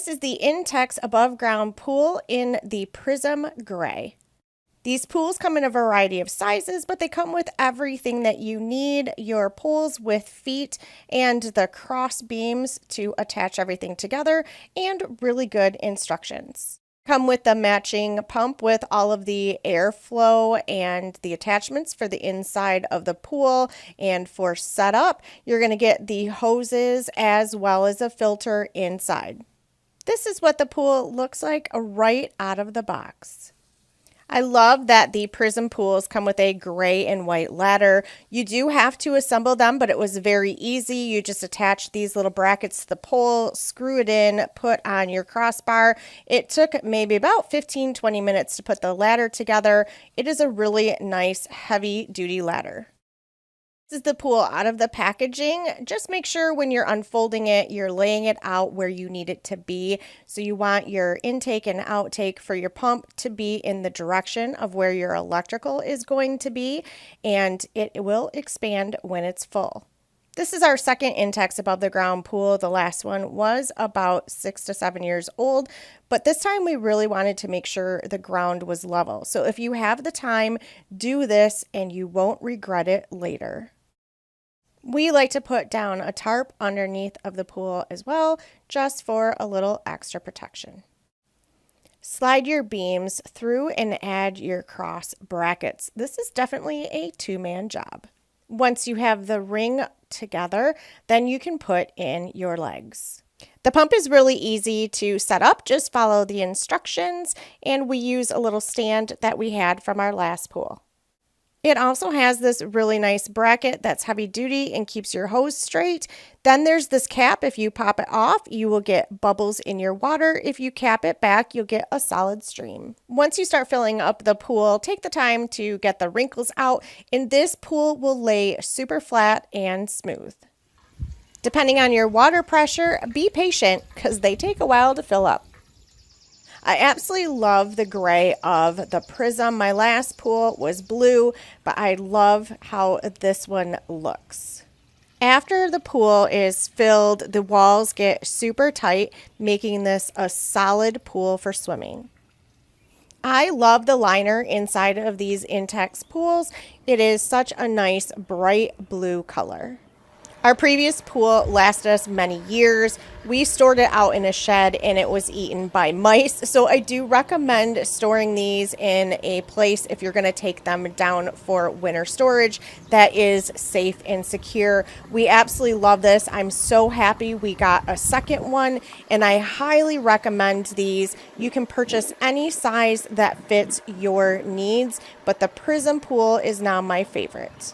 This is the Intex above ground pool in the Prism Gray. These pools come in a variety of sizes, but they come with everything that you need. Your poles with feet and the cross beams to attach everything together, and really good instructions. Come with the matching pump with all of the airflow and the attachments for the inside of the pool. And for setup, you're going to get the hoses as well as a filter inside. This is what the pool looks like right out of the box. I love that the Prism pools come with a gray and white ladder. You do have to assemble them, but it was very easy. You just attach these little brackets to the pole, screw it in, put on your crossbar. It took maybe about 15-20 minutes to put the ladder together. It is a really nice heavy duty ladder. This is the pool out of the packaging. Just make sure when you're unfolding it, you're laying it out where you need it to be. So you want your intake and outtake for your pump to be in the direction of where your electrical is going to be, and it will expand when it's full. This is our second Intex above the ground pool. The last one was about 6 to 7 years old, but this time we really wanted to make sure the ground was level. So if you have the time, do this and you won't regret it later. We like to put down a tarp underneath of the pool as well, just for a little extra protection. Slide your beams through and add your cross brackets. This is definitely a two-man job. Once you have the ring together, then you can put in your legs. The pump is really easy to set up. Just follow the instructions, and we use a little stand that we had from our last pool. It also has this really nice bracket that's heavy duty and keeps your hose straight. Then there's this cap. If you pop it off, you will get bubbles in your water. If you cap it back, you'll get a solid stream. Once you start filling up the pool, take the time to get the wrinkles out, and this pool will lay super flat and smooth. Depending on your water pressure, be patient because they take a while to fill up. I absolutely love the gray of the Prism. My last pool was blue, but I love how this one looks. After the pool is filled, the walls get super tight, making this a solid pool for swimming. I love the liner inside of these Intex pools. It is such a nice bright blue color. Our previous pool lasted us many years. We stored it out in a shed and it was eaten by mice. So I do recommend storing these in a place if you're going to take them down for winter storage that is safe and secure. We absolutely love this. I'm so happy we got a second one and I highly recommend these. You can purchase any size that fits your needs, but the Prism pool is now my favorite.